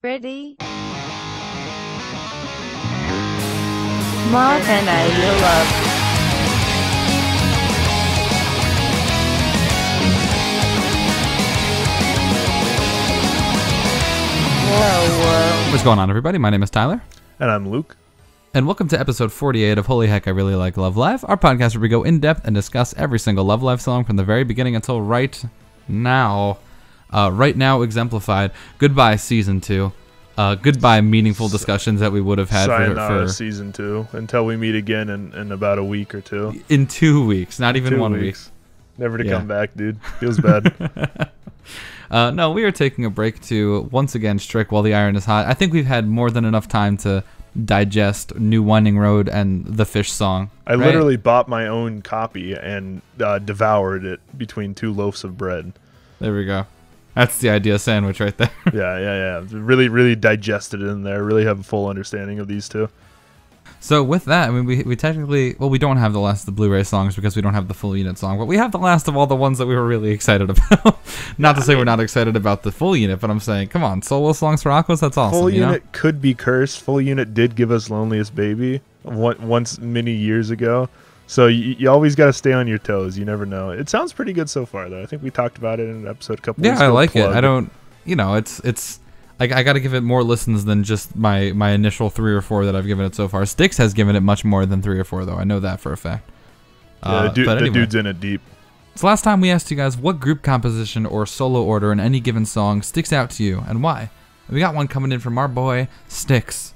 Ready? Mark and I will love. Whoa. What's going on, everybody? My name is Tyler. And I'm Luke. And welcome to episode 48 of Holy Heck, I Really Like Love Live, our podcast where we go in depth and discuss every single Love Live song from the very beginning until right now. Right now exemplified. Goodbye, season 2. Goodbye, meaningful discussions that we would have had for season 2 until we meet again in about a week or two. In 2 weeks, not even 1 week. Never to come back, dude. Feels bad. No, we are taking a break to once again strike while the iron is hot. I think we've had more than enough time to digest New Winding Road and the Fish song. I literally bought my own copy and devoured it between 2 loaves of bread. There we go. That's the idea sandwich right there. Yeah. Really digested it in there. Really have a full understanding of these two. So with that, I mean, we technically, well, we don't have the last of the Blu-ray songs because we don't have the full unit song, but we have the last of all the ones that we were really excited about. Not to say we're not excited about the full unit, but I'm saying, come on, solo songs for Aqours, that's awesome. Full unit could be cursed. Full unit did give us Loneliest Baby once many years ago. So you always got to stay on your toes. You never know. It sounds pretty good so far, though. I think we talked about it in an episode a couple weeks ago. Yeah, I like it. I don't, it's I got to give it more listens than just my initial 3 or 4 that I've given it so far. Styx has given it much more than 3 or 4, though. I know that for a fact. Yeah, the dude's in it deep. So last time we asked you guys what group composition or solo order in any given song sticks out to you and why. And we got one coming in from our boy Styx,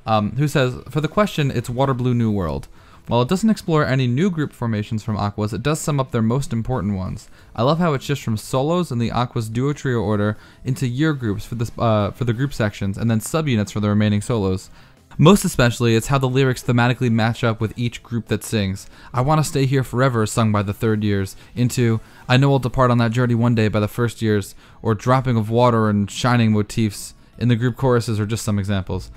who says, for the question, it's Water Blue New World. While it doesn't explore any new group formations from Aqours, it does sum up their most important ones. I love how it's just from solos in the Aqours duo trio order into year groups for the group sections and then subunits for the remaining solos. Most especially, it's how the lyrics thematically match up with each group that sings. I Want to Stay Here Forever, sung by the third years, into I Know I'll Depart on That Journey One Day by the first years, or Dropping of Water and Shining motifs in the group choruses are just some examples.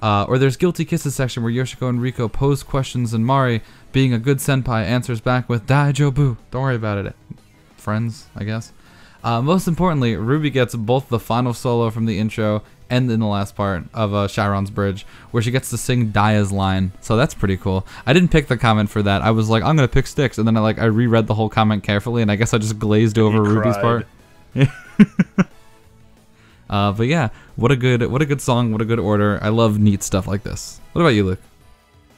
Or there's Guilty Kisses section where Yoshiko and Riko pose questions and Mari, being a good senpai, answers back with Daijobu. Don't worry about it. Friends, I guess. Most importantly, Ruby gets both the final solo from the intro and in the last part of Chiron's Bridge, where she gets to sing Daya's line. So that's pretty cool. I didn't pick the comment for that. I was like, I'm going to pick Styx. And then I reread the whole comment carefully, and I guess I just glazed over Ruby's part. But yeah, what a good song, what a good order. I love neat stuff like this. What about you, Luke?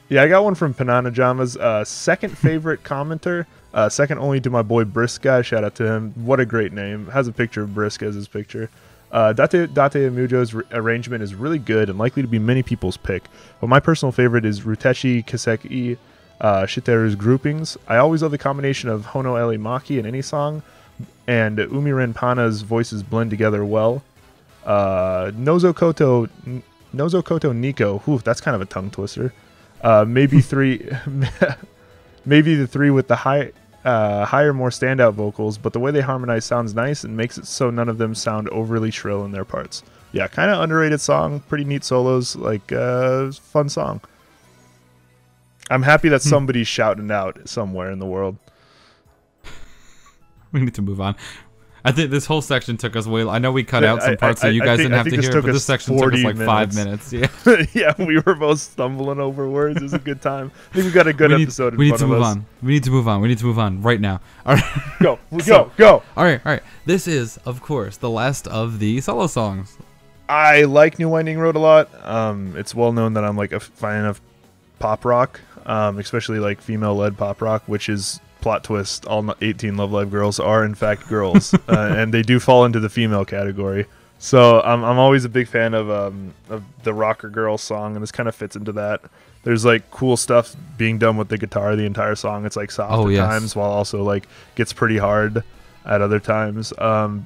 Yeah, I got one from Panana Jama's second favorite commenter, second only to my boy Brisk Guy. Shout out to him. What a great name. Has a picture of Brisk as his picture. Date Amujo's arrangement is really good and likely to be many people's pick. But my personal favorite is Ruteshi Kiseki Shiteru's groupings. I always love the combination of Hono Eli Maki in any song, and Umiren Pana's voices blend together well. Nozo Koto Nico. Whew, that's kind of a tongue twister. Maybe the 3 with the higher, more standout vocals, but the way they harmonize sounds nice and makes it so none of them sound overly shrill in their parts. Yeah, kind of underrated song, pretty neat solos, fun song. I'm happy that somebody's shouting out somewhere in the world. We need to move on. I think this whole section took us way. I know we cut out some parts that you guys didn't have to hear, but this section took us like 5 minutes. Yeah, yeah, we were both stumbling over words. It was a good time. I think we got a good episode. We need to move on. We need to move on. We need to move on right now. All right, go. All right. This is, of course, the last of the solo songs. I like New Winding Road a lot. It's well known that I'm like a fan of pop rock, especially like female-led pop rock, which is. Plot twist, all 18 Love Live girls are in fact girls, and they do fall into the female category. So I'm always a big fan of the rocker girl song, and this kind of fits into that. There's like cool stuff being done with the guitar the entire song. It's like soft at times, while also like gets pretty hard at other times.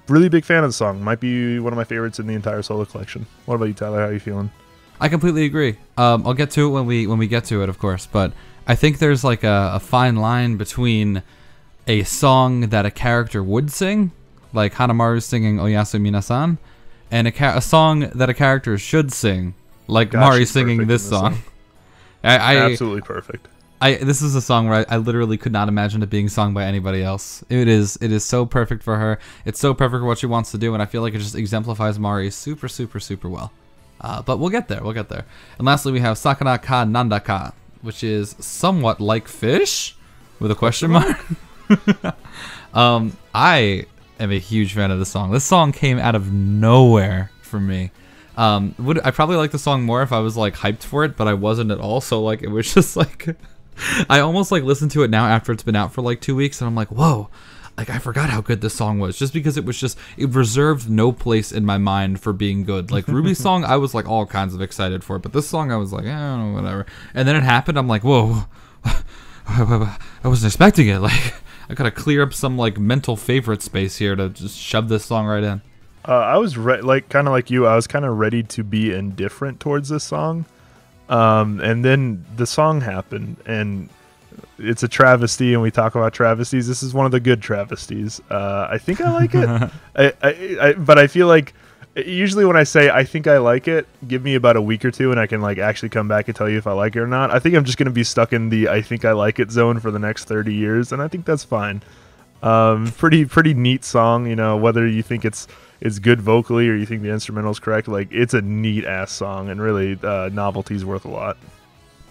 Really big fan of the song. Might be one of my favorites in the entire solo collection. What about you, Tyler? How are you feeling? I completely agree. I'll get to it when we get to it, of course, but I think there's like a fine line between a song that a character would sing, like Hanamaru singing Oyasu Minasan, and a song that a character should sing, like Mari singing this song. Absolutely perfect. This is a song where I literally could not imagine it being sung by anybody else. It is so perfect for her. It's so perfect for what she wants to do, and I feel like it just exemplifies Mari super, super, super well. But we'll get there. We'll get there. And lastly, we have Sakana ka Nanda ka, which is somewhat like fish, with a question mark. I am a huge fan of this song. This song came out of nowhere for me. I probably like the song more if I was like hyped for it, but I wasn't at all. So like it was just like I almost like listen to it now after it's been out for like 2 weeks, and I'm like, whoa, like I forgot how good this song was, just because it reserved no place in my mind for being good. Like Ruby's song, I was like all kinds of excited for it, but this song I was like, whatever. And then it happened, I'm like, whoa, I wasn't expecting it. Like I gotta clear up some like mental favorite space here to just shove this song right in. I was kind of like you. I was kind of ready to be indifferent towards this song, and then the song happened, and it's a travesty, and we talk about travesties. This is one of the good travesties. I think I like it, but I feel like usually when I say I think I like it, give me about a week or two, and I can like actually come back and tell you if I like it or not. I think I'm just gonna be stuck in the I think I like it zone for the next 30 years, and I think that's fine. Pretty neat song, you know, whether you think it's good vocally or you think the instrumental's correct. Like it's a neat ass song, and really novelty's worth a lot.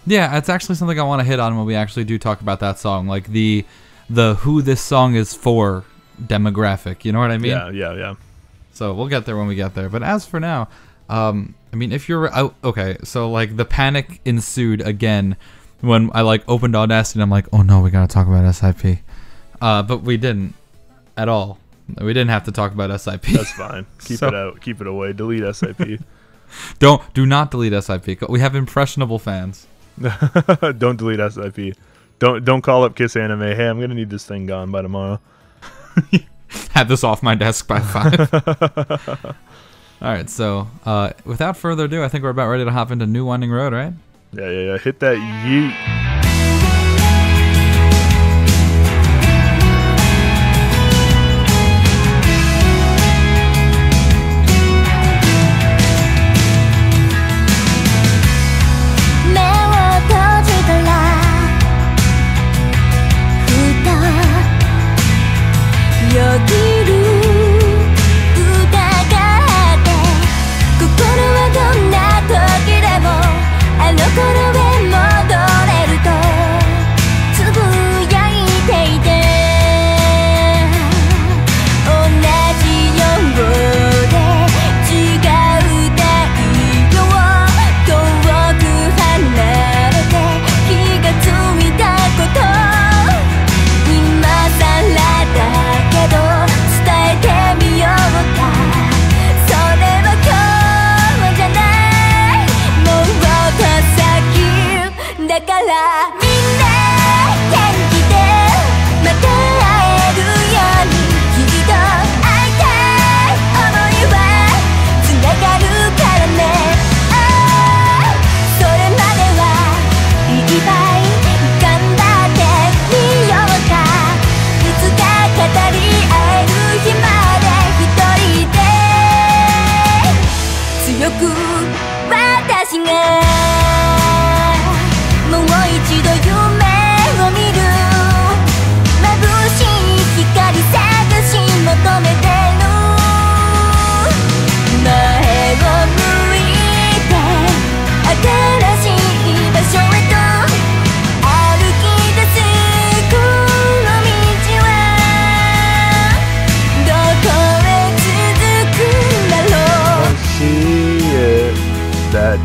Yeah, it's actually something I want to hit on when we actually do talk about that song, like the who this song is for demographic, you know what I mean? Yeah. So we'll get there when we get there, but as for now, I mean, if you're okay, so like the panic ensued again when I like opened Audacity, and I'm like, oh no, we gotta talk about SIP. But we didn't at all. We didn't have to talk about SIP. That's fine. Keep it out. Keep it away. Delete SIP. Do not delete SIP. We have impressionable fans. Don't delete SIP. Don't call up Kiss Anime. Hey, I'm gonna need this thing gone by tomorrow. Have this off my desk by 5. All right. So without further ado, I think we're about ready to hop into New Winding Road, right? Yeah. Hit that yeet.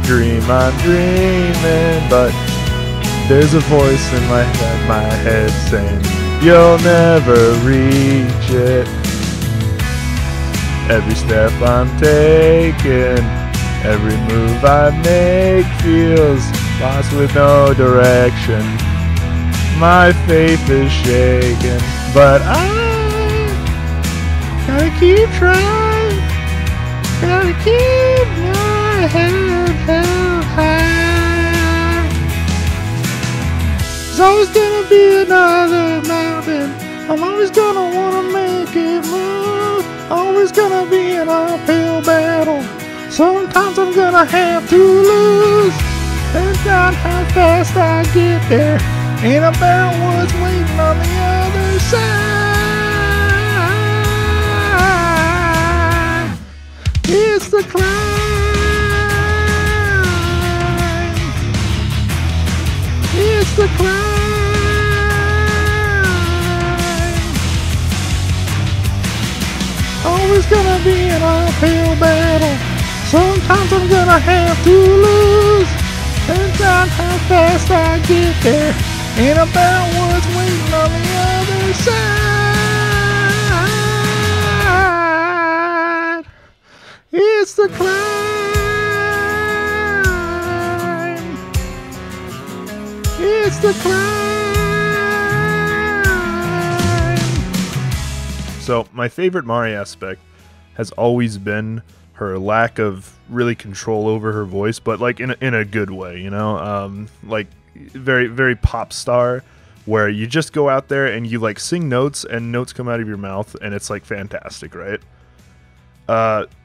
Dream I'm dreaming, but there's a voice in my head saying you'll never reach it. Every step I'm taking, every move I make feels lost with no direction. My faith is shaken, but I gotta keep trying, gotta keep my head held high. There's always gonna be another mountain, I'm always gonna wanna make it move. Always gonna be an uphill battle, sometimes I'm gonna have to lose. Depends on how fast I get there, and a barrel was waiting on the other side. It's the climb. It's the climb. Always gonna be an uphill battle. Sometimes I'm gonna have to lose. Depends on how fast I get there. And a barrel was waiting on the other side. It's the climb. It's the climb. So my favorite Mari aspect has always been her lack of really control over her voice, but like in a good way, you know, like very, very pop star, where you just go out there and you like sing notes and notes come out of your mouth and it's like fantastic, right?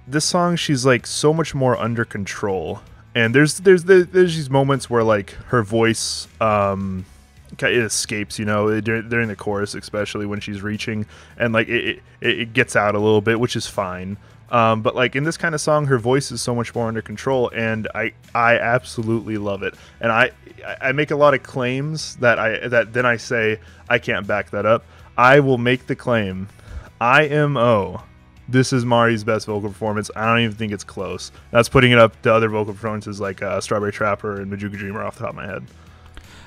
This song, she's like so much more under control, and there's these moments where like her voice it escapes, you know, during the chorus, especially when she's reaching, and like it gets out a little bit, which is fine. But like in this kind of song, her voice is so much more under control, and I absolutely love it. And I make a lot of claims that then I say I can't back that up. I will make the claim, IMO, this is Mari's best vocal performance. I don't even think it's close. That's putting it up to other vocal performances like Strawberry Trapper and Majuka Dreamer off the top of my head.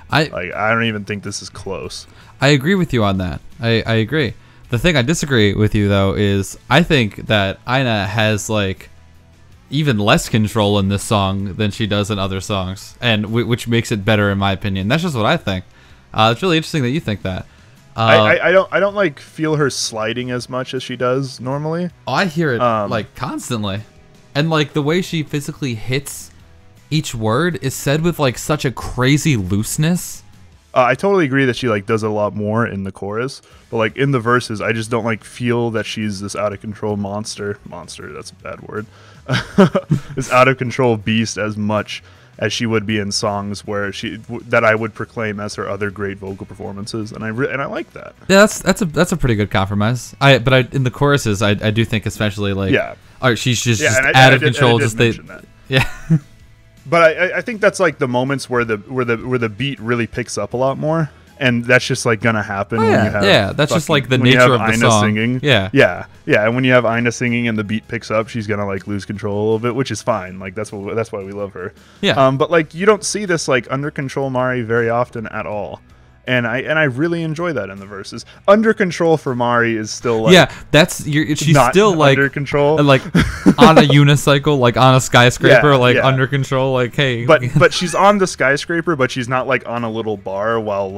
I don't even think this is close. I agree with you on that. I agree. The thing I disagree with you, though, is I think that Aina has, like, even less control in this song than she does in other songs, and which makes it better, in my opinion. That's just what I think. It's really interesting that you think that. I don't, like, feel her sliding as much as she does normally. Oh, I hear it, like, constantly. And, like, the way she physically hits each word is said with, like, such a crazy looseness. I totally agree that she like does a lot more in the chorus, but like in the verses, I just don't like feel that she's this out of control monster. Monster, that's a bad word. This out of control beast as much as she would be in songs where that I would proclaim as her other great vocal performances, and I like that. Yeah, that's a pretty good compromise. But in the choruses, I do think especially like she's just out of control. Yeah. But I think that's like the moments where the beat really picks up a lot more, and that's just like gonna happen. When you have that's just like the nature of the song. Singing. Yeah. And when you have Aina singing and the beat picks up, she's gonna like lose control a little bit, which is fine. Like that's why we love her. Yeah. But like you don't see this like under control Mari very often at all. And I really enjoy that in the verses. Under control for Mari is still like she's still like under control, like on a unicycle, like on a skyscraper, under control. Like hey, but she's on the skyscraper, but she's not like on a little bar while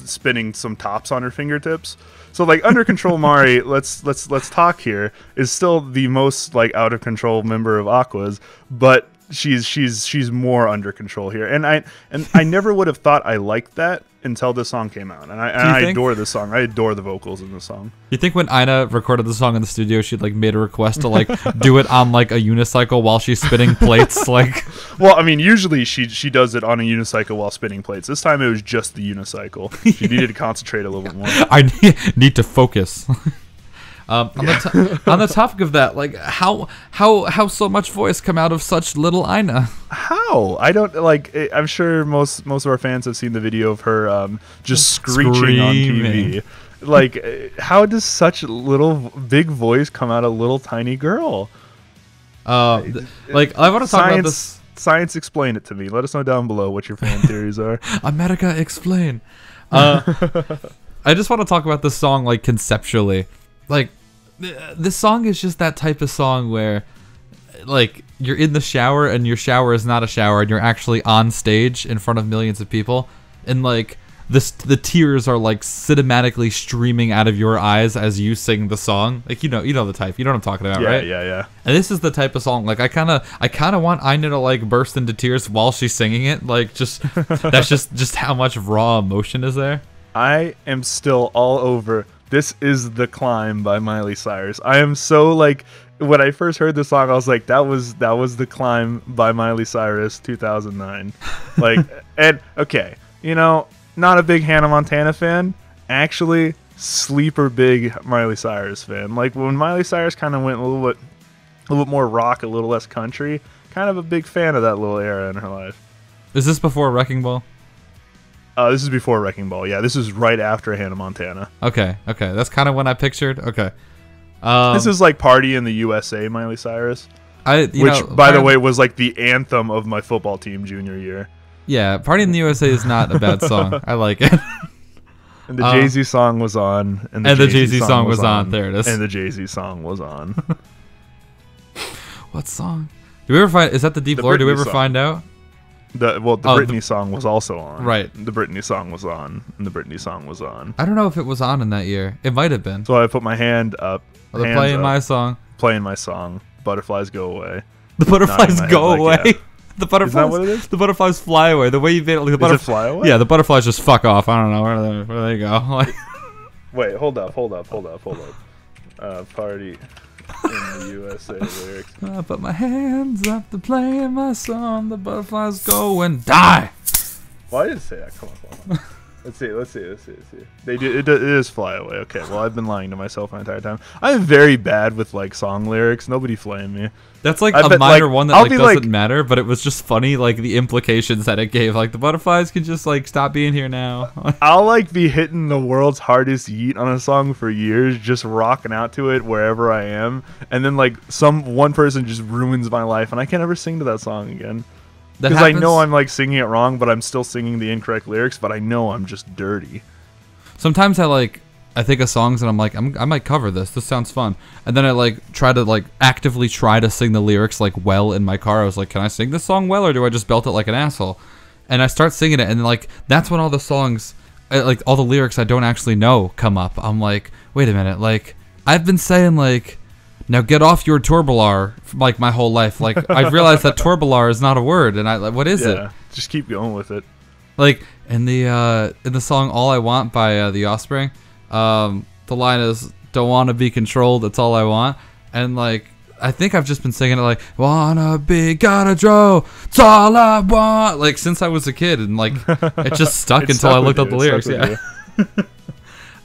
spinning some tops on her fingertips. So like under control Mari, let's talk here, is still the most like out of control member of Aqours, but she's more under control here, and I never would have thought I liked that until this song came out, and I adore this song. I adore the vocals in this song. You think when Aina recorded the song in the studio, she'd like made a request to like do it on like a unicycle while she's spinning plates? Like, well, I mean, usually she does it on a unicycle while spinning plates. This time it was just the unicycle. She needed to concentrate a little bit more. I need to focus. On the topic of that, like how so much voice come out of such little Aina? How? I don't like. I'm sure most of our fans have seen the video of her just screeching on TV. Like, how does such big voice come out of little tiny girl? Like I want to talk about this. Science, explain it to me. Let us know down below what your fan theories are. America, explain. I just want to talk about this song like conceptually. Like, this song is just that type of song where, like, you're in the shower and your shower is not a shower and you're actually on stage in front of millions of people, and like the tears are like cinematically streaming out of your eyes as you sing the song. Like you know the type. You know what I'm talking about, right? Yeah. And this is the type of song like I kind of want Aina to like burst into tears while she's singing it. Like that's just how much raw emotion is there. I am still all over. This is The Climb by Miley Cyrus. I am so like, when I first heard the song, I was like, that was The Climb by Miley Cyrus, 2009. Like, and okay, You know, not a big Hannah Montana fan. Actually, sleeper big Miley Cyrus fan. Like when Miley Cyrus kind of went a little bit more rock, a little less country. Kind of a big fan of that little era in her life. Is this before Wrecking Ball? This is before Wrecking Ball. Yeah, this is right after Hannah Montana. Okay. That's kind of when I pictured. Okay. This is like Party in the USA, Miley Cyrus. Which, by the way, was like the anthem of my football team junior year. Yeah, Party in the USA is not a bad song. I like it. And the Jay-Z song was on. And the Jay-Z song was on. There it is. And the Jay-Z song was on. What song? Do we ever find? Is that the Deep Lore? Do we ever find out? The Britney song was also on. Right. The Britney song was on. And the Britney song was on. I don't know if it was on in that year. It might have been. So I put my hand up. They're playing my song. Playing my song. Butterflies go away. The butterflies go away. Like, yeah. The butterflies. Is that what it is? The butterflies fly away. The way you made it, like the Is it fly away? Yeah, the butterflies just fuck off. I don't know where they go. Like, wait, hold up. Party in the USA lyrics. I put my hands up to playing my song. The butterflies go and die. Why did it say that? Come on. Let's see. They do. It is fly away. Okay. Well, I've been lying to myself my entire time. I'm very bad with like song lyrics. Nobody flame me. That's like a minor one that like doesn't matter, but it was just funny, like the implications that it gave. Like the butterflies can just like stop being here now. I'll like be hitting the world's hardest yeet on a song for years, just rocking out to it wherever I am, and then like one person just ruins my life, and I can't ever sing to that song again. Because I know I'm like singing it wrong, but I'm still singing the incorrect lyrics, but I know I'm just dirty. Sometimes I think of songs and I'm like, I might cover this. This sounds fun. And then I like try to actively try to sing the lyrics like well in my car. I was like, can I sing this song well, or do I just belt it like an asshole? And I start singing it, and like that's when all the songs, like all the lyrics I don't actually know come up. I'm like, wait a minute, like I've been saying like, now get off your turbular like my whole life. Like I've realized that turbular is not a word, and I like, what is it? Just keep going with it. Like in the song "All I Want" by The Offspring, the line is "Don't wanna be controlled, that's all I want," and like I think I've just been singing it like "Wanna be, gotta draw, it's all I want," like since I was a kid, and like it just stuck until I looked up the lyrics. Yeah.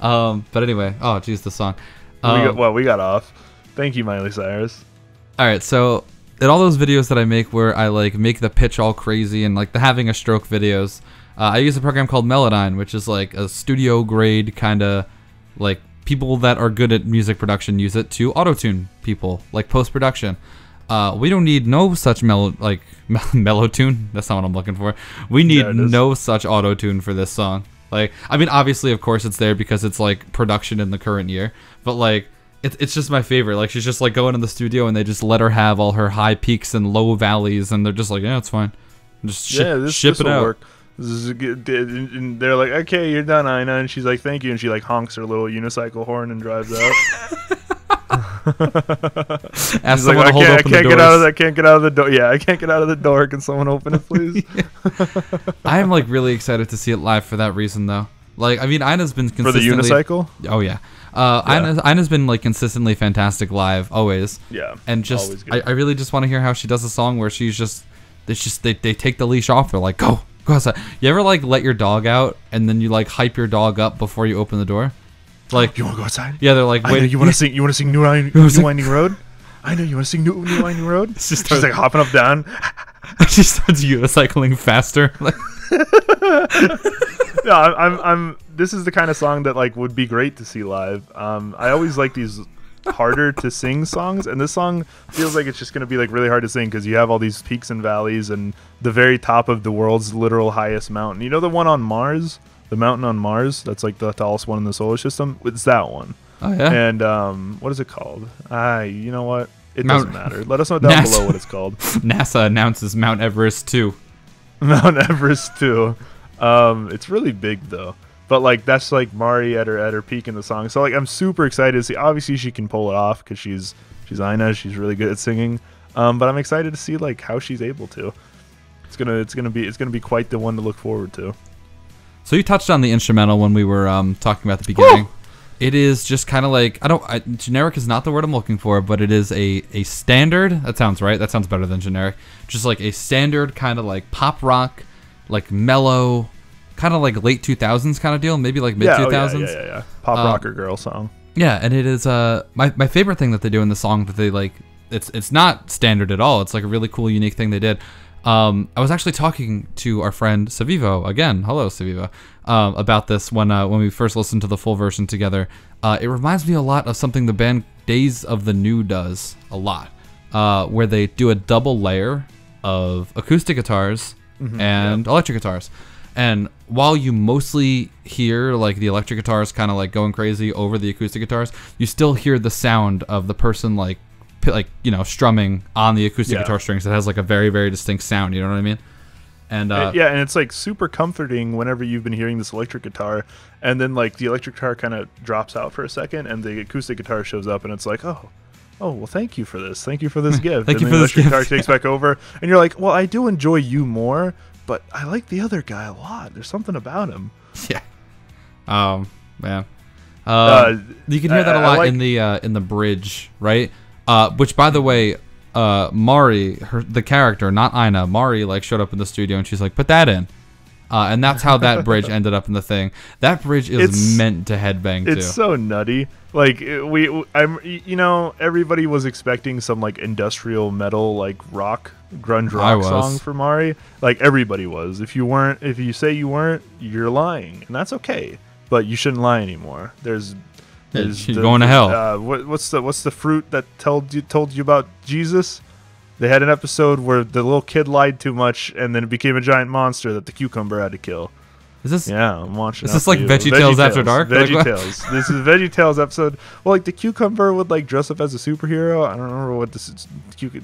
But anyway, oh geez, the song. We got off. Thank you, Miley Cyrus. All right, so in all those videos that I make where I like make the pitch all crazy and like the having a stroke videos, I use a program called Melodyne, which is like a studio grade kind of like people that are good at music production use it to auto-tune people, like post-production. We don't need no such mellow-tune. That's not what I'm looking for. We need no such auto-tune for this song. Like, I mean, obviously, of course, it's there because it's like production in the current year, but like. It's just my favorite. Like she's just like going in the studio and they just let her have all her high peaks and low valleys, and they're just like, yeah, it's fine. Just ship it out. Work. This is good. And they're like, okay, you're done, Ina. And she's like, thank you. And she like honks her little unicycle horn and drives out. Ask someone like, I can't get out of the door. Yeah, I can't get out of the door. Can someone open it, please? I am like really excited to see it live for that reason, though. Like, I mean, Ina's been consistently... For the unicycle? Oh, yeah. Ina's been, like, consistently fantastic live, always. Yeah, and just, I really just want to hear how she does a song where she's just... They take the leash off. They're like, go outside. You ever, like, let your dog out, and then you, like, hype your dog up before you open the door? Like, you want to go outside? Yeah, they're like, wait. You want to sing New Winding Road? I know, you want to sing New Winding Road? She's like hopping up down. She starts unicycling faster. Yeah, this is the kind of song that like would be great to see live. I always like these harder to sing songs, and this song feels like it's just gonna be like really hard to sing because you have all these peaks and valleys and the very top of the world's literal highest mountain. You know the one on Mars, the mountain on Mars? That's like the tallest one in the solar system. It's that one. Oh yeah. And what is it called? You know what? It doesn't matter. Let us know down below what it's called. NASA announces Mount Everest 2. Mount Everest 2. It's really big though, but like that's like Mari at her peak in the song. So like I'm super excited to see. Obviously she can pull it off because she's Ina. She's really good at singing. But I'm excited to see like how she's able to. It's gonna be quite the one to look forward to. So you touched on the instrumental when we were talking about the beginning. Woo! It is just kind of like generic is not the word I'm looking for, but it is a standard. That sounds right. That sounds better than generic. Just like a standard kind of like pop rock. Like mellow, kind of like late 2000s kind of deal, maybe like mid 2000s. Yeah. Pop rocker girl song. Yeah, and it is my favorite thing that they do in the song that they like. It's not standard at all. It's like a really cool, unique thing they did. I was actually talking to our friend Savivo again. Hello, Savivo. About this when we first listened to the full version together. It reminds me a lot of something the band Days of the New does a lot, where they do a double layer of acoustic guitars and electric guitars. And while you mostly hear like the electric guitars kind of like going crazy over the acoustic guitars, you still hear the sound of the person like strumming on the acoustic guitar strings. It has like a very, very distinct sound. You know what I mean? And and it's like super comforting whenever you've been hearing this electric guitar, and then like the electric guitar kind of drops out for a second, and the acoustic guitar shows up, and it's like, oh, well, thank you for this gift. Thank you and for the this electric gift. guitar takes back over, and you're like, well, I do enjoy you more, but I like the other guy a lot. There's something about him. Yeah. Man. You can hear that a lot like, in the bridge, right? Which, by the way, Mari, the character, not Ina, Mari, like showed up in the studio and she's like, put that in. And that's how that bridge ended up in the thing. That bridge is meant to headbang too. It's so nutty. Like everybody was expecting some like industrial metal, like grunge rock song for Mari. Like everybody was. If you say you weren't, you're lying, and that's okay. But you shouldn't lie anymore. She's going to hell. What's the fruit that told you about Jesus? They had an episode where the little kid lied too much, and then it became a giant monster that the cucumber had to kill. Is this? Yeah, I'm watching. Is this like VeggieTales After Dark? VeggieTales. This is VeggieTales episode. Well, like the cucumber would like dress up as a superhero. I don't remember what this is.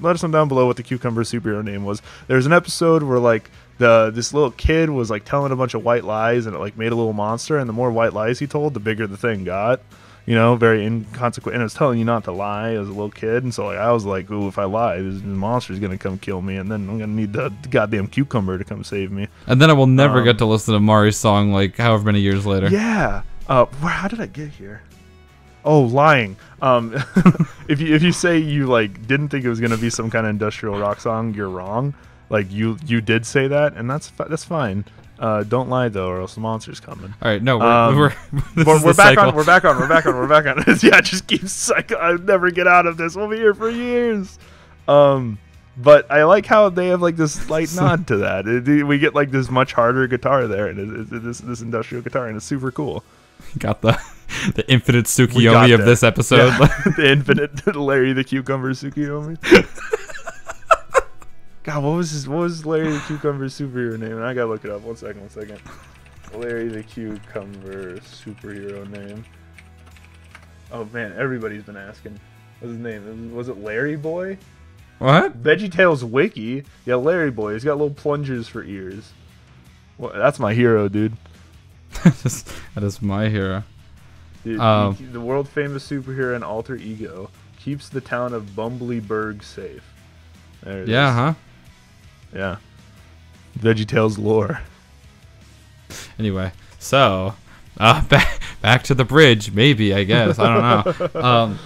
Let us know down below what the cucumber superhero name was. There's an episode where like this little kid was like telling a bunch of white lies, and it like made a little monster. And the more white lies he told, the bigger the thing got. Very inconsequent. And it was telling you not to lie as a little kid. And so like I was like, ooh, if I lie, this monster's gonna come kill me, and then I'm gonna need the goddamn cucumber to come save me. And then I will never get to listen to Mari's song like however many years later. Yeah. How did I get here? Oh, lying. If you say you like didn't think it was gonna be some kind of industrial rock song, you're wrong. Like you did say that, and that's fine. Don't lie though, or else the monster's coming. All right, no, we're back on. We're back on. Yeah, it just keeps cycling. I'll never get out of this. We'll be here for years. But I like how they have like this slight nod to that. We get like this much harder guitar there, and this industrial guitar, and it's super cool. Got the infinite Tsukiyomi of this episode. Yeah. The infinite Larry the Cucumber Tsukiyomi. God, what was Larry the Cucumber superhero name? I gotta look it up. One second. Larry the Cucumber superhero name. Oh man, everybody's been asking. What's his name? Was it Larry Boy? What? VeggieTales Wiki. Yeah, Larry Boy. He's got little plungers for ears. Well, that's my hero, dude. That is my hero. Dude, the world famous superhero and alter ego keeps the town of Bumblyburg safe. There it is. Huh? Yeah. VeggieTales lore. Anyway, so back to the bridge, maybe, I guess. I don't know.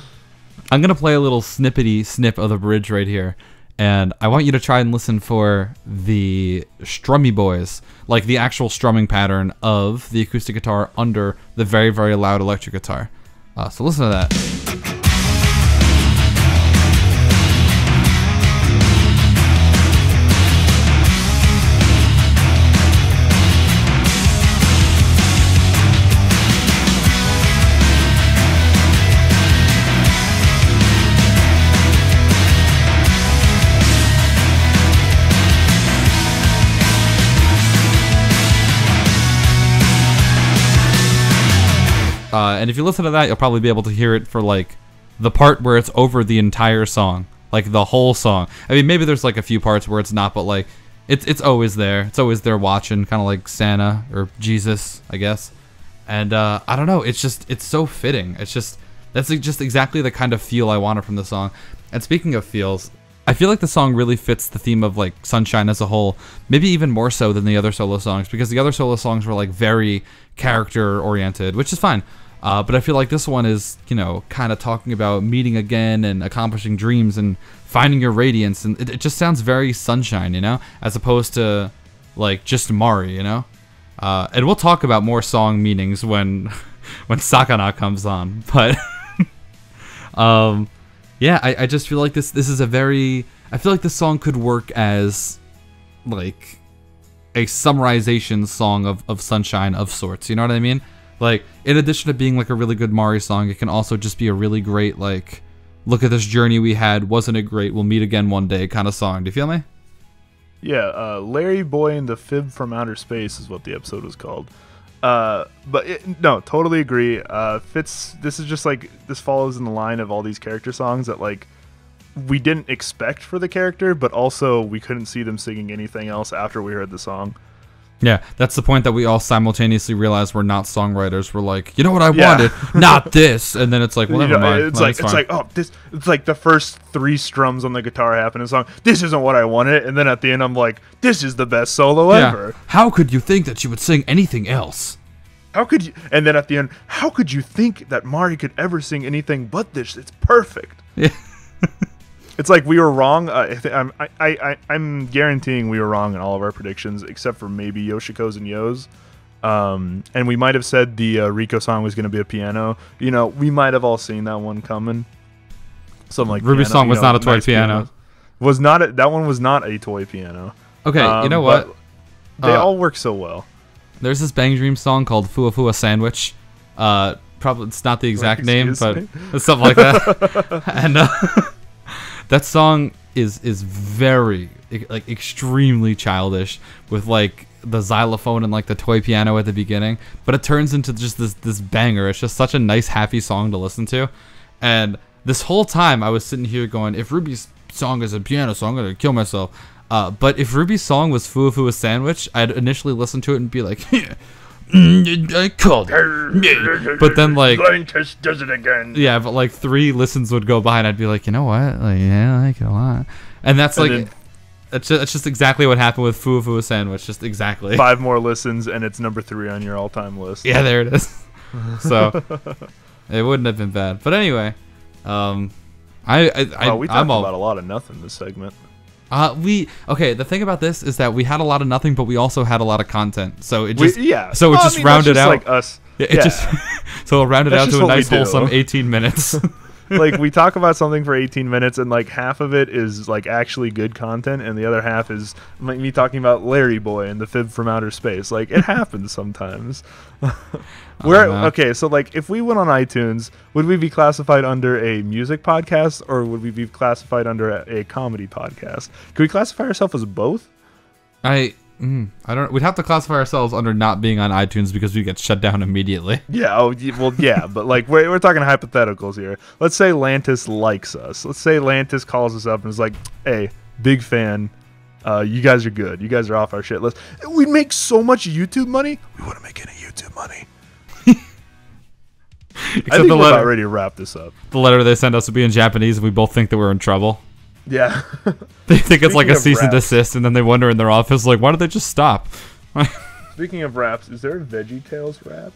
I'm going to play a little snippety snip of the bridge right here. And I want you to try and listen for the strummy boys, like the actual strumming pattern of the acoustic guitar under the very, very loud electric guitar. So listen to that. And if you listen to that, you'll probably be able to hear it for like the part where it's over the entire song, like the whole song. I mean, maybe there's like a few parts where it's not, but like it's always there. It's always there watching, kind of like Santa or Jesus, I guess. And I don't know, it's so fitting. That's just exactly the kind of feel I wanted from the song. And speaking of feels, I feel like the song really fits the theme of like Sunshine as a whole, maybe even more so than the other solo songs, because the other solo songs were like very character oriented, which is fine. But I feel like this one is, kind of talking about meeting again and accomplishing dreams and finding your radiance, and it just sounds very Sunshine, as opposed to like just Mari, And we'll talk about more song meanings when Sakana comes on. But yeah, I just feel like this is a very... I feel like this song could work as like a summarization song of Sunshine of sorts. You know what I mean? Like, in addition to being like a really good Mari song, it can also just be a really great, like, look at this journey we had, wasn't it great, we'll meet again one day kind of song. Do you feel me? Yeah, Larry Boy and the Fib from Outer Space is what the episode was called. No, totally agree. This is just like, this follows in the line of all these character songs that, like, we didn't expect for the character, but also we couldn't see them singing anything else after we heard the song. Yeah, that's the point that we all simultaneously realize we're not songwriters. We're like, you know what I wanted? Not this. And then it's like, well, never mind. It's like the first 3 strums on the guitar happen in the song. This isn't what I wanted. And then at the end, I'm like, this is the best solo ever. How could you think that she would sing anything else? How could you? And then at the end, how could you think that Mari could ever sing anything but this? It's perfect. Yeah. It's like we were wrong. I'm guaranteeing we were wrong in all of our predictions, except for maybe Yoshiko's and Yo's. And we might have said the Rico song was going to be a piano. You know, we might have all seen that one coming. Something like Ruby's song was not a toy piano. That one was not a toy piano. Okay, you know what? They all work so well. There's this Bang Dream song called Fua Fua Sandwich. Probably it's not the exact name, but it's something like that. And that song is very, like, extremely childish with, like, the xylophone and, like, the toy piano at the beginning, but it turns into just this banger. It's just such a nice, happy song to listen to. And this whole time I was sitting here going, if Ruby's song is a piano song, I'm gonna kill myself. But if Ruby's song was Fua Fua Sandwich, I'd initially listen to it and be like, I called it. But then, like, Blind Test does it again. Yeah, but like 3 listens would go by and I'd be like, you know what? Like, yeah, I like it a lot. And that's like, it's just exactly what happened with Fua Fua Sandwich. Just exactly. 5 more listens and it's number 3 on your all-time list. Yeah, there it is. So it wouldn't have been bad. But anyway, we talked I'm about a lot of nothing this segment. The thing about this is that we had a lot of nothing, but we also had a lot of content. So it just rounded rounded out like us. It just so it rounded out to a nice wholesome 18 minutes. Like, we talk about something for 18 minutes and like half of it is like actually good content and the other half is like me talking about Larry Boy and the Fib from Outer Space. Like, it happens sometimes. Okay, so like if we went on iTunes, would we be classified under a music podcast or would we be classified under a comedy podcast? Could we classify ourselves as both? I don't. We'd have to classify ourselves under not being on iTunes because we get shut down immediately. Yeah. Yeah. But like we're talking hypotheticals here. Let's say Lantis likes us. Let's say Lantis calls us up and is like, "Hey, big fan. You guys are good. You guys are off our shit list. We'd make so much YouTube money. We wouldn't make any YouTube money." I think we're about ready to wrap this up. The letter they send us would be in Japanese, and we both think that we're in trouble. Yeah. They think it's like a cease and desist, and then they wonder in their office, like, why did they just stop? Speaking of raps, is there a VeggieTales rap?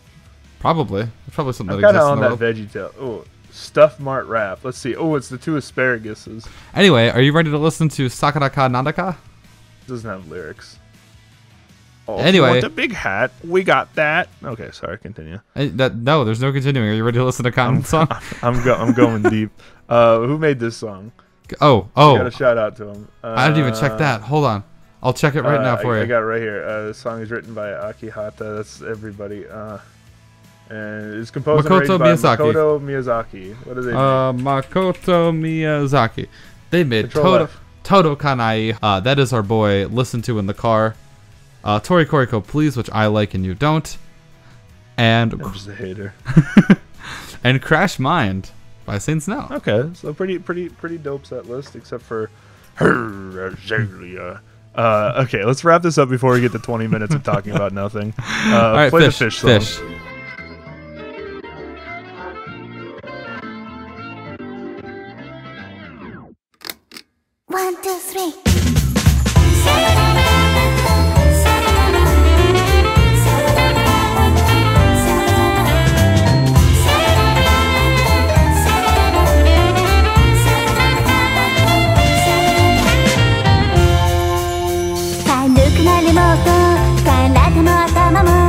Probably. It's probably something I'm that kind exists of in on the that world. VeggieTales. Oh, Stuff Mart rap. Let's see. Oh, it's the 2 asparaguses. Anyway, are you ready to listen to Sakana ka Nanda ka? Doesn't have lyrics. Oh, anyway, with the big hat, we got that. Okay, sorry. Continue. No, there's no continuing. Are you ready to listen to Kanan's song? I'm going deep. Who made this song? Oh! Got a shout out to him. I didn't even check that. Hold on, I'll check it right now for you. I got it right here. The song is written by Akihata. That's everybody. And it's composed and arranged by Makoto Miyazaki. What do they make? Makoto Miyazaki. They made Todo Kanai. That is our boy. Listen to in the car. Tori Koriko, please, which I like and you don't. And I'm just a hater. And Crash Mind by Saint Snow. Okay, so pretty dope set list, except for her. Okay, let's wrap this up before we get to 20 minutes of talking about nothing. All right, play fish, the fish song. Fish. 1, 2, 3.軽くなるもと体も頭も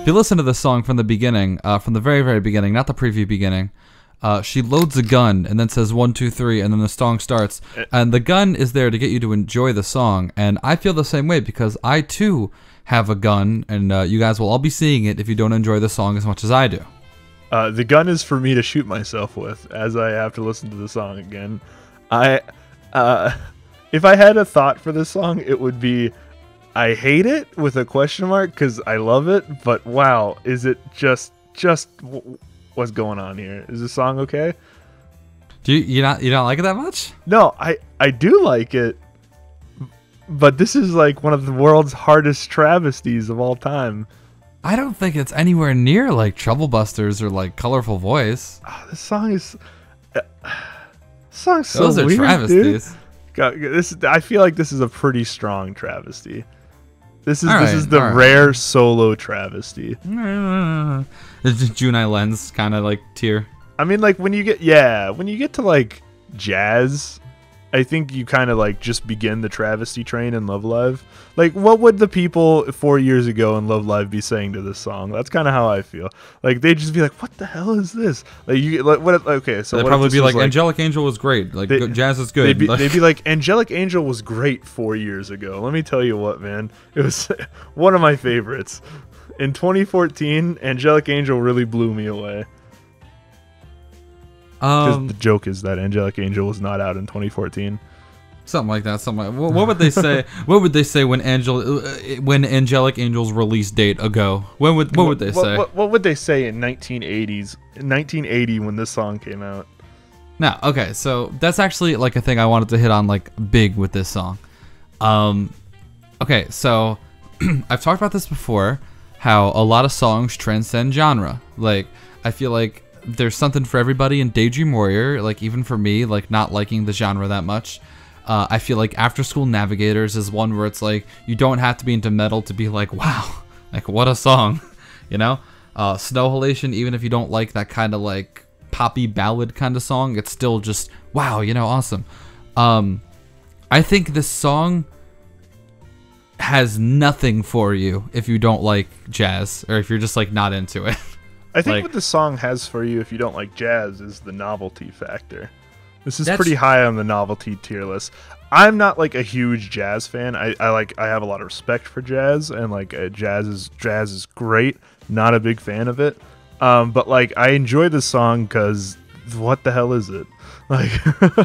If you listen to this song from the beginning, from the very, very beginning, not the preview beginning, she loads a gun and then says 1, 2, 3, and then the song starts. And the gun is there to get you to enjoy the song. And I feel the same way because I too have a gun, and you guys will all be seeing it if you don't enjoy the song as much as I do. The gun is for me to shoot myself with, as I have to listen to the song again. If I had a thought for this song, it would be, I hate it with a question mark because I love it, but wow, is it just what's going on here? Is this song okay? Do you don't like it that much? No, I do like it, but this is like one of the world's hardest travesties of all time. I don't think it's anywhere near like Trouble Busters or like Colorful Voice. This song is so Those are weird, travesties. dude. God, I feel like this is a pretty strong travesty. This is the rare solo travesty. The Junai Lens kind of like tier. I mean, like when you get to like jazz, I think you kind of like just begin the travesty train in Love Live. Like, what would the people 4 years ago in Love Live be saying to this song? That's kind of how I feel. Like they'd just be like, "What the hell is this?" Like you, like what? Okay, so they'd probably be like, "Angelic Angel was great. Like jazz is good." They'd be like, "Angelic Angel was great 4 years ago." Let me tell you what, man, it was one of my favorites. In 2014, Angelic Angel really blew me away. The joke is that Angelic Angel was not out in 2014. Something like that. What would they say? What would they say when Angelic Angel's release date ago? What would they say? What would they say in 1980s? In 1980 when this song came out. Now, okay, so that's actually like a thing I wanted to hit on like big with this song. Okay, so I've talked about this before, how a lot of songs transcend genre. Like I feel like there's something for everybody in Daydream Warrior, like even for me, like not liking the genre that much. I feel like After School Navigators is one where it's like you don't have to be into metal to be like, wow, like what a song, you know? Snow Halation, even if you don't like that kind of like poppy ballad kind of song, it's still just wow, you know, awesome. I think this song has nothing for you if you don't like jazz or if you're just like not into it. I think what the song has for you if you don't like jazz is the novelty factor. This is pretty high on the novelty tier list. I'm not like a huge jazz fan. I have a lot of respect for jazz, and like jazz is great. Not a big fan of it, but like I enjoy this song because what the hell is it? Like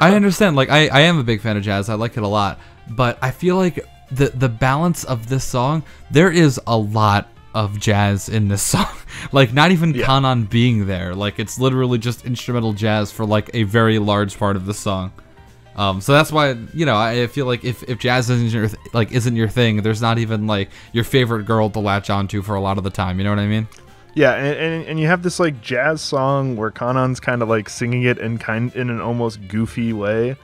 I understand. Like I am a big fan of jazz. I like it a lot, but I feel like the balance of this song, there is a lot of jazz in this song. Like not even Kanan being there, like it's literally just instrumental jazz for like a very large part of the song. So that's why, you know, I feel like if jazz isn't your thing, there's not even like your favorite girl to latch onto for a lot of the time, you know what I mean? Yeah, and you have this like jazz song where Kanan's kind of like singing it in an almost goofy way.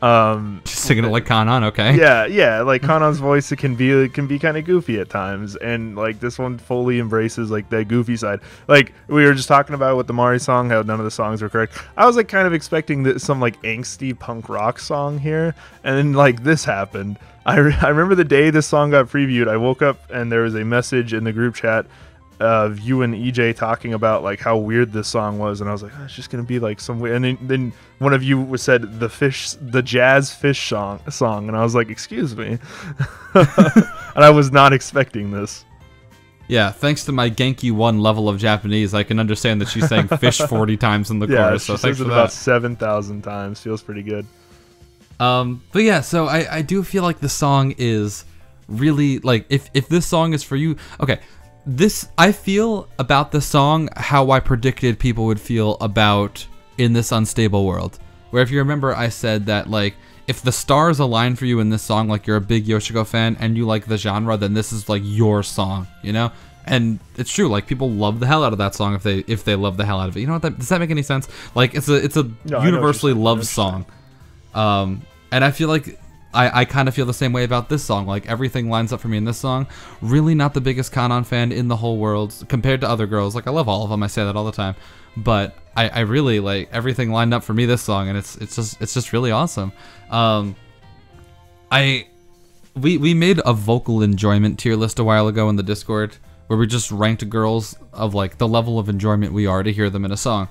Just singing it like Kanan, okay? Yeah, like Kanan's voice, it can be kind of goofy at times, and like this one fully embraces like that goofy side. Like we were just talking about with the Mari song, how none of the songs were correct. I was like kind of expecting some like angsty punk rock song here, and then like this happened. I remember the day this song got previewed, I woke up and there was a message in the group chat of you and EJ talking about like how weird this song was, and I was like, oh, it's just gonna be like some weird. And then one of you said the jazz fish song, and I was like, excuse me, and I was not expecting this. Yeah, thanks to my Genki 1 level of Japanese, I can understand that she's saying fish 40 times in the chorus. So thanks for that. About 7,000 times. Feels pretty good. But yeah, so I do feel like the song is really like if this song is for you, okay. I feel about the song how I predicted people would feel about In This Unstable World. Where if you remember, I said that like if the stars align for you in this song, like you're a big Yoshiko fan and you like the genre, then this is like your song, you know? And it's true, like people love the hell out of that song if they love the hell out of it. You know what? Does that make any sense? Like it's a universally loved song. And I feel like I kind of feel the same way about this song. Like everything lines up for me in this song. Really not the biggest Kanan fan in the whole world compared to other girls. Like I love all of them. I say that all the time. But I really like everything lined up for me this song, and it's just really awesome. We made a vocal enjoyment tier list a while ago in the Discord. where we just ranked girls of like the level of enjoyment we are to hear them in a song.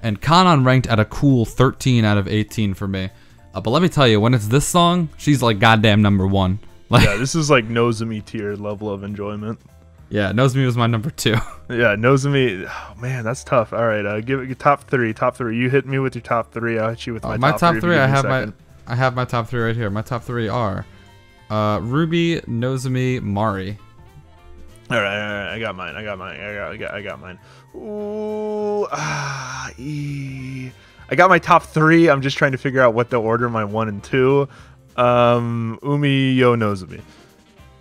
And Kanon ranked at a cool 13 out of 18 for me. But let me tell you, when it's this song, she's like goddamn number 1. Like, yeah, this is like Nozomi tier level of enjoyment. Yeah, Nozomi was my number 2. Yeah, Nozomi. Oh, man, that's tough. All right, give it your top 3. Top 3. You hit me with your top 3. I'll hit you with my top 3. I have my top 3 right here. My top 3 are Ruby, Nozomi, Mari. All right. I got mine. I got mine. Ooh, I got my top 3. I'm just trying to figure out what the order my 1 and 2. Umi, Yo, Nozomi.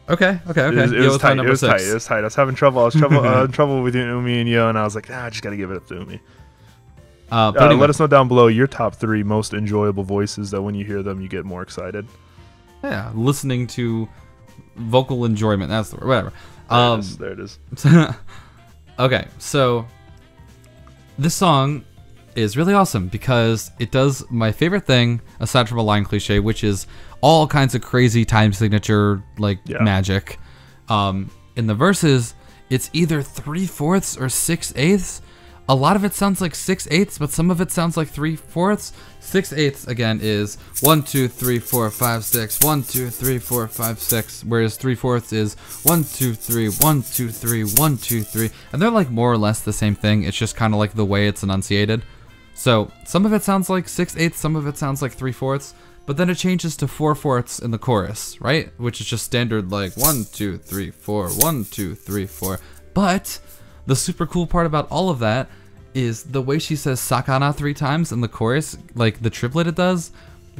Okay. It was tight. It was tight. I was having trouble. I was trouble with Umi and Yo, and I was like, I just gotta give it up to Umi. Anyway, let us know down below your top 3 most enjoyable voices that when you hear them you get more excited. Yeah, listening to vocal enjoyment. That's the word. Whatever. There it is. Okay, so this song is really awesome because it does my favorite thing aside from a line cliche, which is all kinds of crazy time signature magic. In the verses, it's either 3/4 or 6/8. A lot of it sounds like 6/8, but some of it sounds like 3/4. 6/8 again is 1 2 3 4 5 6 1 2 3 4 5 6, whereas 3/4 is 1 2 3 1 2 3 1 2 3, and they're like more or less the same thing. It's just kind of like the way it's enunciated. So some of it sounds like 6/8, some of it sounds like 3/4, but then it changes to 4/4 in the chorus, right? Which is just standard like 1 2 3 4 1 2 3 4. But the super cool part about all of that is the way she says Sakana 3 times in the chorus, like the triplet it does,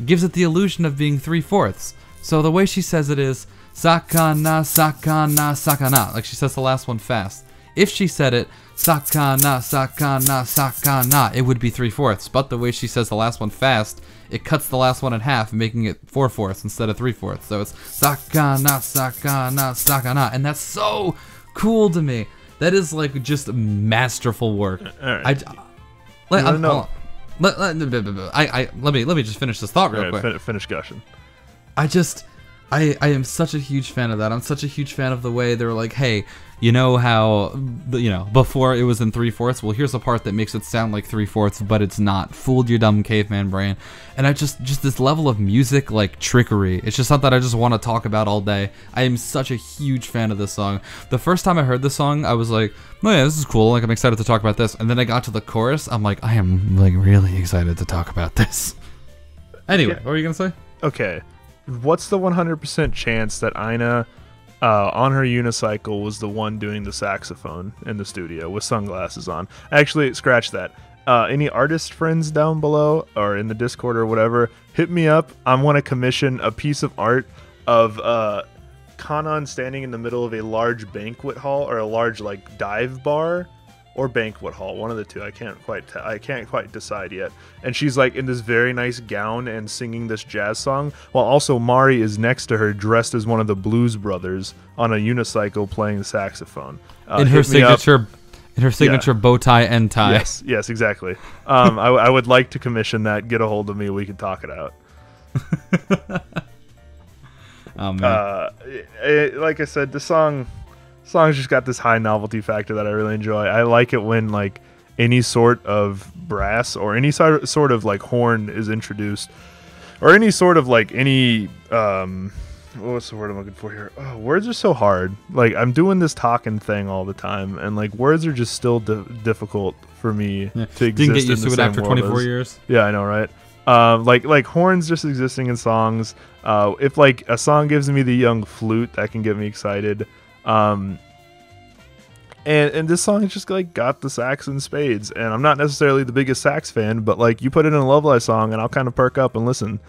gives it the illusion of being 3/4. So the way she says it is Sakana, Sakana, Sakana. Like she says the last one fast. If she said it Sakana, Sakana, Sakana, it would be 3/4. But the way she says the last one fast, it cuts the last one in half, making it 4/4 instead of 3/4. So it's Sakana, Sakana, Sakana. And that's so cool to me. That is like just masterful work. All right. Let me just finish this thought real quick. Finish gushing. I am such a huge fan of that. I'm such a huge fan of the way they're like, hey, you know how, before it was in 3/4? Well, here's a part that makes it sound like 3/4, but it's not. Fooled your dumb caveman brain. And I just this level of music, like trickery. It's just something I just want to talk about all day. I am such a huge fan of this song. The first time I heard this song, I was like, oh yeah, this is cool. Like, I'm excited to talk about this. And then I got to the chorus. I'm like, I am like really excited to talk about this. Anyway, what were you going to say? Okay. What's the 100% chance that Aina, on her unicycle, was the one doing the saxophone in the studio with sunglasses on? Actually, scratch that. Any artist friends down below or in the Discord or whatever, hit me up. I want to commission a piece of art of Kanon standing in the middle of a large banquet hall or a large like dive bar or banquet hall, one of the two. I can't quite decide yet. And she's like in this very nice gown and singing this jazz song, while also Mari is next to her dressed as one of the Blues Brothers on a unicycle playing the saxophone. In her signature bow tie and tie. Yes, exactly. I would like to commission that. Get a hold of me. We can talk it out. Oh man. Like I said, the song's just got this high novelty factor that I really enjoy. I like it when like any sort of brass or any sort of like horn is introduced, or any sort of like any what's the word I'm looking for here? Oh, words are so hard. Like I'm doing this talking thing all the time, and like words are just still difficult for me to exist. Didn't get used to it after 24 years. Yeah, I know, right? Like horns just existing in songs. If like a song gives me the young flute, that can get me excited. And this song has just like got the sax and spades, and I'm not necessarily the biggest sax fan, but like you put it in a Love Live song and I'll kind of perk up and listen.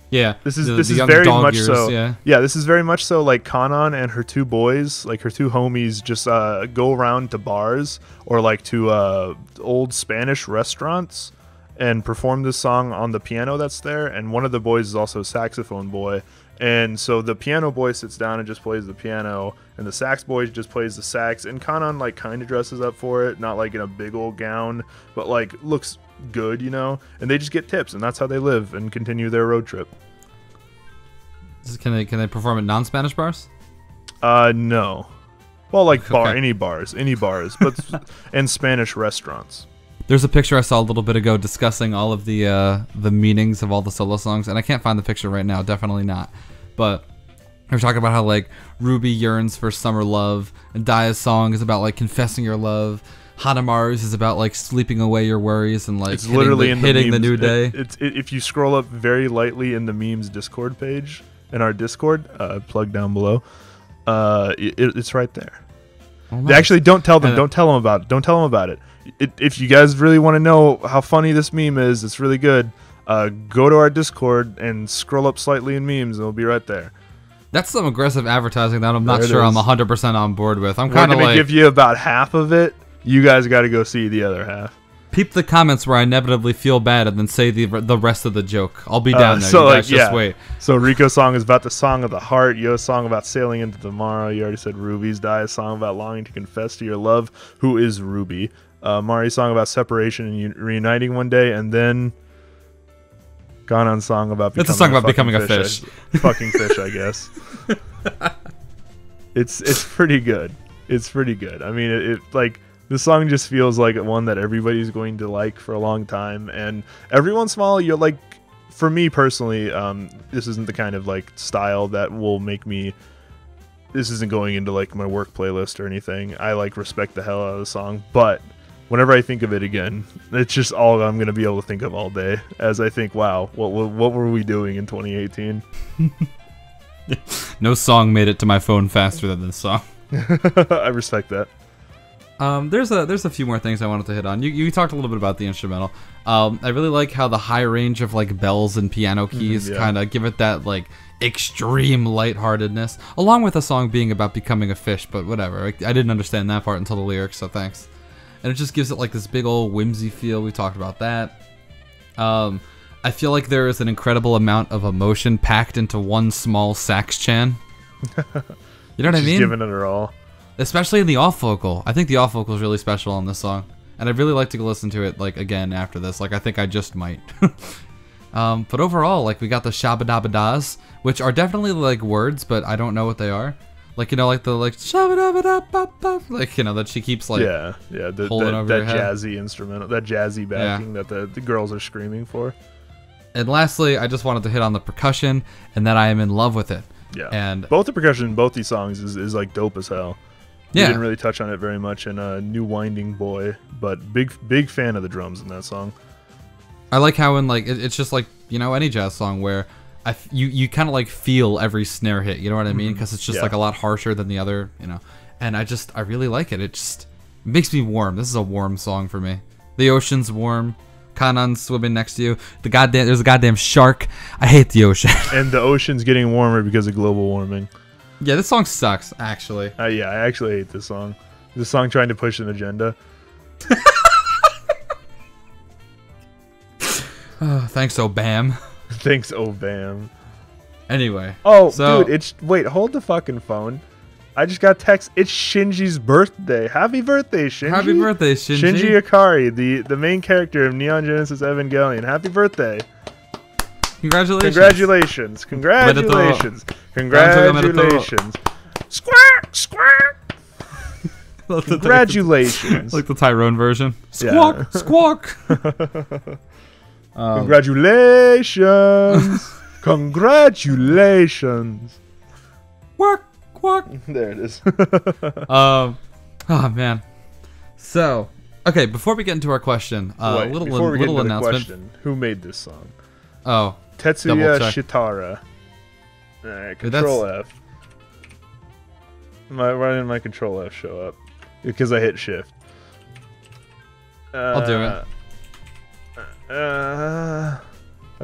Yeah, this is very much ears, so. Yeah, this is very much so. Like Kanon and her two boys, like her two homies, just go around to bars or like to old Spanish restaurants and perform this song on the piano that's there. And one of the boys is also a saxophone boy. And so the piano boy sits down and just plays the piano, and the sax boy just plays the sax. And Kanon like kind of dresses up for it, not like in a big old gown, but like looks good, you know. And they just get tips, and that's how they live and continue their road trip. Can they perform at non-Spanish bars? No. Well, like Okay. any bars, but and Spanish restaurants. There's a picture I saw a little bit ago discussing all of the meanings of all the solo songs, and I can't find the picture right now. Definitely not. But they're talking about how like Ruby yearns for summer love, and Daya's song is about like confessing your love. Hanamaru's is about like sleeping away your worries and like It's literally hitting the new day. If you scroll up very lightly in the memes Discord page in our Discord, plug down below, it's right there. Oh, nice. Actually, don't tell them. Don't tell them about it. Don't tell them about it. If you guys really want to know how funny this meme is, it's really good. Go to our Discord and scroll up slightly in memes, and it'll be right there. That's some aggressive advertising that I'm not There it sure I'm is. 100% on board with. I'm We're kind of gonna like give you about half of it. You guys got to go see the other half. peep the comments where I inevitably feel bad and then say the rest of the joke. I'll be down there. So You like, guys just wait. So Rico's song is about the song of the heart. Yo's song about sailing into tomorrow. You already said Ruby's Daya's song about longing to confess to your love, who is Ruby. Mari's song about separation and reuniting one day, and then Ganon's song about becoming It's a song about fucking becoming a fish. Fucking fish, I guess. It's pretty good. It's pretty good. I mean, it like the song just feels like one that everybody's going to like for a long time, and every once in a while you're like, for me personally, this isn't the kind of like style that will make me. This isn't going into like my work playlist or anything. I like respect the hell out of the song, but whenever I think of it again, it's just all I'm going to be able to think of all day as I think, wow, what were we doing in 2018? No song made it to my phone faster than this song. I respect that. There's a few more things I wanted to hit on. You talked a little bit about the instrumental. I really like how the high range of like bells and piano keys yeah. kind of give it that like extreme lightheartedness, along with the song being about becoming a fish. But whatever, I didn't understand that part until the lyrics, so thanks. And it just gives it like this big old whimsy feel. We talked about that. I feel like there is an incredible amount of emotion packed into one small sax chan. You know what I mean? Giving it her all. Especially in the off vocal. I think the off vocal is really special on this song, and I'd really like to go listen to it like again after this. Like I think I just might. But overall, like we got the shabba-dabba-das, which are definitely like words, but I don't know what they are. Like, you know, like the like shabba-dabba-dabba-dabba, like, you know, that she keeps like holding over that her head. jazzy instrumental, that jazzy backing that the girls are screaming for. And lastly, I just wanted to hit on the percussion and that I am in love with it. Yeah, and both the percussion in both these songs is like dope as hell. We yeah, didn't really touch on it very much in New Winding Boy, but big fan of the drums in that song. I like how in like it's just like, you know, any jazz song where you kind of like feel every snare hit, you know what I mean? Because it's just like a lot harsher than the other, you know. And I really like it. It just makes me warm. This is a warm song for me. The ocean's warm. Kanan's swimming next to you. There's a goddamn shark. I hate the ocean. And the ocean's getting warmer because of global warming. Yeah, this song sucks, actually. Yeah, I actually hate this song. This song trying to push an agenda. Thanks, oh bam. Thanks, oh bam. Anyway. Oh, so, dude, wait, hold the fucking phone. I just got text. It's Shinji's birthday. Happy birthday, Shinji. Happy birthday, Shinji. Shinji Ikari, the main character of Neon Genesis Evangelion. Happy birthday. Congratulations. Congratulations. Congratulations. Congratulations. Squawk, squawk. Congratulations. Like the Tyrone version. Yeah. Squawk, squawk. Congratulations. Congratulations. Quack, quack. There it is. Oh man. So, okay, before we get into our question, Wait, before we get little into the announcement. question, who made this song? Oh, Tetsuya double check. Shitara. Alright, Dude, Control F. Why didn't my Control F show up? Because I hit Shift. I'll do it. I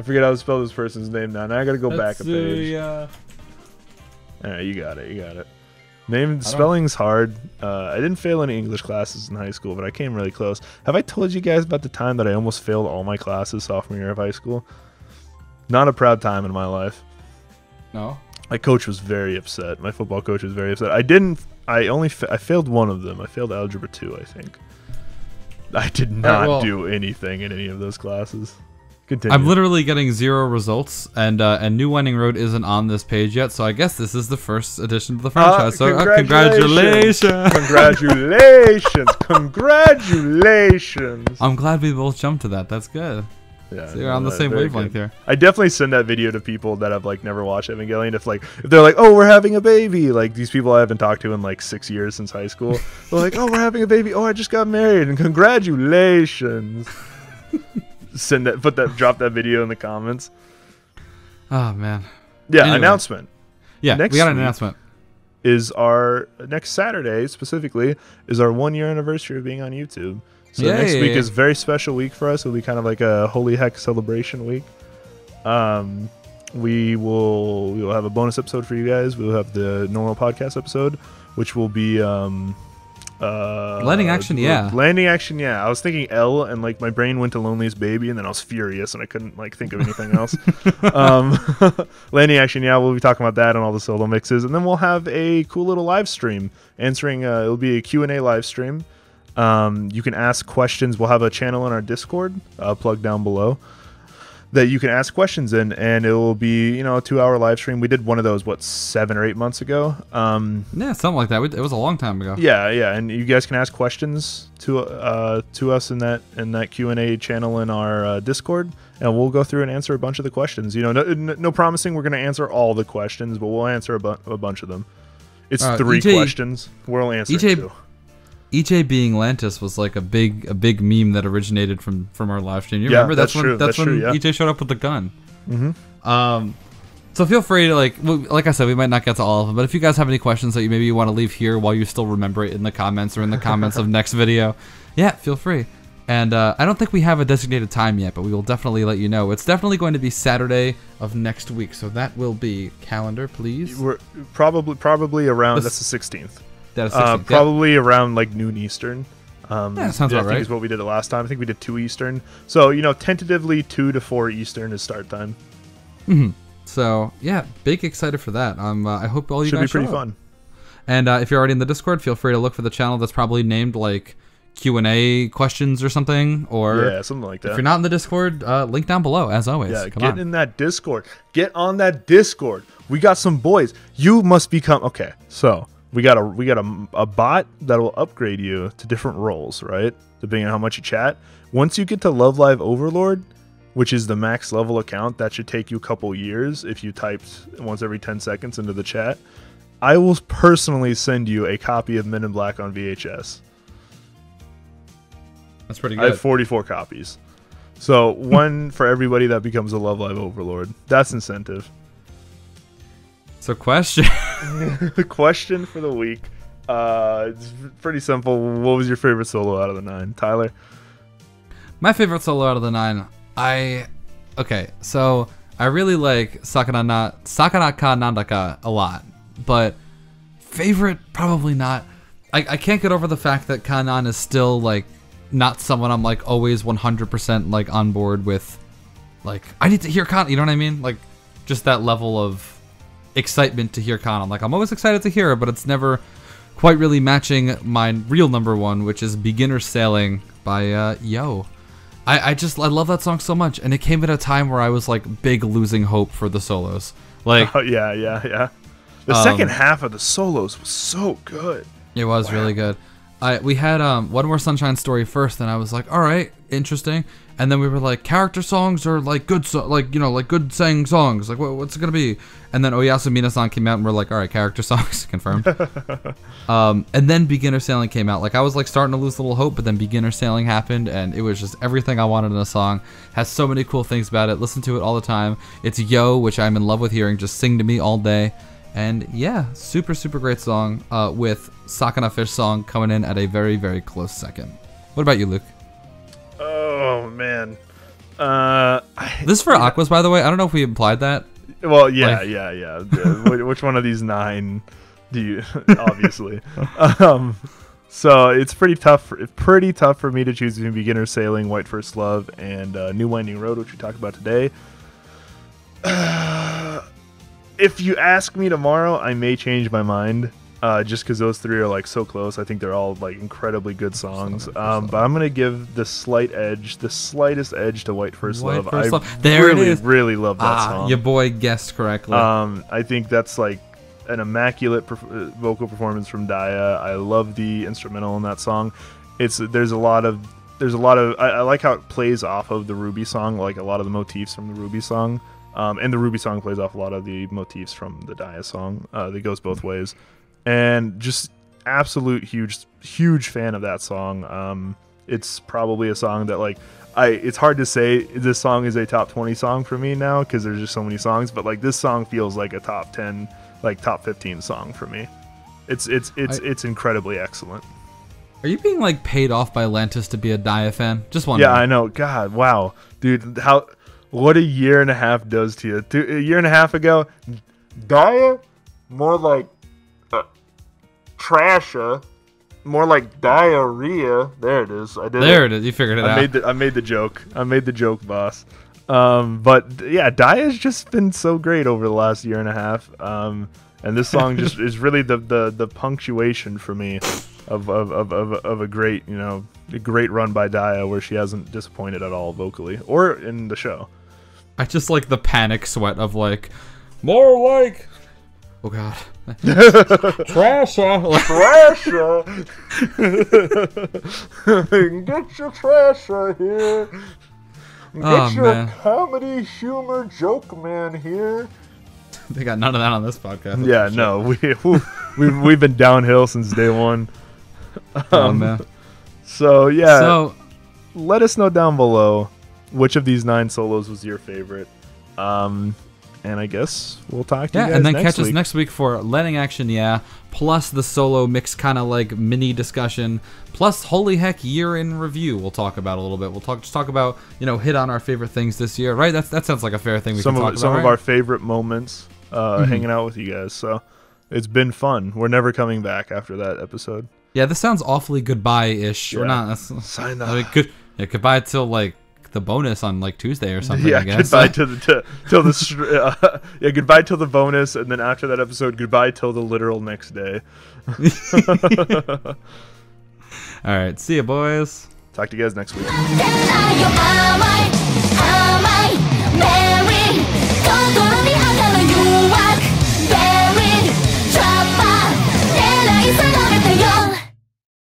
forget how to spell this person's name now. Now I gotta go back a page. Alright, you got it. You got it. Spelling's hard. I didn't fail any English classes in high school, but I came really close. Have I told you guys about the time that I almost failed all my classes sophomore year of high school? Not a proud time in my life. No. My coach was very upset. My football coach was very upset. I failed one of them. I failed Algebra 2, I think. I did not do anything in any of those classes. Continue. I'm literally getting 0 results, and New Winding Road isn't on this page yet, so I guess this is the first edition of the franchise. So congratulations! Congratulations! Congratulations! I'm glad we both jumped to that. That's good. Yeah, so you're on the same wavelength here. I definitely send that video to people that have like never watched Evangelion. If they're like, oh, we're having a baby, like these people I haven't talked to in like 6 years since high school. They're like, oh, we're having a baby. Oh, I just got married, and congratulations. Drop that video in the comments. Oh man. Yeah, anyway. Announcement. Yeah, we got an announcement. Is our next Saturday specifically is our 1-year anniversary of being on YouTube. So next week is a very special week for us. It'll be kind of like a holy heck celebration week. We will have a bonus episode for you guys. We'll have the normal podcast episode, which will be Landing Action, yeah. Landing Action, yeah. I was thinking L, and like my brain went to Loneliest Baby, and then I was furious, and I couldn't like think of anything else. Landing Action, yeah. We'll be talking about that and all the solo mixes, and then we'll have a cool little live stream answering. It'll be a Q&A live stream. You can ask questions. We'll have a channel in our Discord, plugged down below, that you can ask questions in, and it will be, a 2-hour live stream. We did one of those 7 or 8 months ago. Yeah, something like that. It was a long time ago. Yeah, and you guys can ask questions to us in that Q&A channel in our Discord, and we'll go through and answer a bunch of the questions. No promising we're going to answer all the questions, but we'll answer a bunch of them. It's 3 questions. We'll answer 2. EJ being Lantis was like a big meme that originated from our live stream. You remember? That's when EJ showed up with the gun. Mm-hmm. So feel free to like I said, we might not get to all of them, but if you guys have any questions that you maybe want to leave here while you still remember it in the comments or in the comments of next video, yeah, feel free. And I don't think we have a designated time yet, but we will definitely let you know. It's definitely going to be Saturday of next week, so that will be calendar, please. We're probably around that's the 16th. Probably around like noon Eastern. Yeah, sounds about right. I think is what we did it last time. I think we did 2 Eastern. So, tentatively 2 to 4 Eastern is start time. Mm-hmm. So, yeah, big excited for that. I hope all you guys should be pretty fun. And if you're already in the Discord, feel free to look for the channel that's probably named like Q&A questions or something. Or yeah, something like that. If you're not in the Discord, link down below, as always. Yeah, get in that Discord. Get on that Discord. We got some boys. You must become... Okay, so... We got a bot that will upgrade you to different roles, right? Depending on how much you chat. Once you get to Love Live Overlord, which is the max level account, that should take you a couple years if you typed once every 10 seconds into the chat. I will personally send you a copy of Men in Black on VHS. That's pretty good. I have 44 copies. So one for everybody that becomes a Love Live Overlord. That's incentive. So question. The question for the week. It's pretty simple. What was your favorite solo out of the 9? Tyler? My favorite solo out of the 9. So I really like Sakana ka Nanda ka a lot. But favorite, probably not. I can't get over the fact that Kanan is still like not someone I'm like always 100% like on board with. Like, I need to hear Kanan, you know what I mean? Like, just that level of excitement to hear Kanan. Like, I'm always excited to hear it, but it's never quite really matching my real number 1, which is Beginner Sailing by Yo. I love that song so much, and it came at a time where I was like big losing hope for the solos. Like, yeah. The second half of the solos was so good. It was really good. We had One More Sunshine Story first, and I was like, all right, interesting. And then we were like, character songs or like good, like good sang songs. Like, what's it gonna be? And then Oyasu Mina-san came out, and we're like, all right, character songs confirmed. And then Beginner Sailing came out. Like, I was like starting to lose a little hope, but then Beginner Sailing happened, and it was just everything I wanted in a song. Has so many cool things about it. Listen to it all the time. It's Yo, which I'm in love with hearing. Just sing to me all day. And yeah, super, super great song with Sakana Fish Song coming in at a very, very close second. What about you, Luke? Oh, man. This is for Aqours, by the way. I don't know if we implied that. Well, yeah. Which one of these 9 do you... Obviously. So it's pretty tough for me to choose between Beginner Sailing, White First Love, and New Winding Road, which we talked about today. If you ask me tomorrow, I may change my mind. just because those three are like so close. I think they're all like incredibly good songs. But I'm gonna give the slightest edge to White First Love. There really, it is. really love that song. Your boy guessed correctly. I think that's like an immaculate vocal performance from Daya. I love the instrumental in that song. There's a lot of I like how it plays off of the Ruby song, like a lot of the motifs from the Ruby song. And the Ruby song plays off a lot of the motifs from the Daya song. That goes both ways. And just absolute huge fan of that song. It's probably a song that like it's hard to say this song is a top 20 song for me now because there's just so many songs, but like this song feels like a top 10, like top 15 song for me. It's incredibly excellent. Are you being like paid off by Lantis to be a Daya fan? Just wondering. Yeah, I know. God, wow, dude, what a year and a half does to you. A year and a half ago, Daya, more like Trasha, more like diarrhea. There it is. I did. There it is. You figured it out. I made the joke. I made the joke, boss. But yeah, Daya's just been so great over the last year and a half. And this song just is really the punctuation for me of a great, a great run by Daya where she hasn't disappointed at all vocally or in the show. I just like the panic sweat of like more like. Oh God. Trasha. Get your Trasha here. Get your comedy humor joke man here. They got none of that on this podcast. Yeah, no, we've been downhill since day one. Man. So yeah. So let us know down below which of these 9 solos was your favorite. And I guess we'll talk to you guys and then next catch us next week for Letting Action, plus the solo mix kind of like mini discussion, plus holy heck year in review we'll talk about a little bit. We'll talk about, hit on our favorite things this year, right? That sounds like a fair thing we can talk about, Some of our favorite moments hanging out with you guys. So it's been fun. We're never coming back after that episode. Yeah, this sounds awfully goodbye-ish. Yeah. We're not. Sign up. I mean, goodbye till like the bonus on like Tuesday or something. Yeah, I guess. Goodbye goodbye till the bonus, and then after that episode, goodbye till the literal next day. All right, see you, boys. Talk to you guys next week.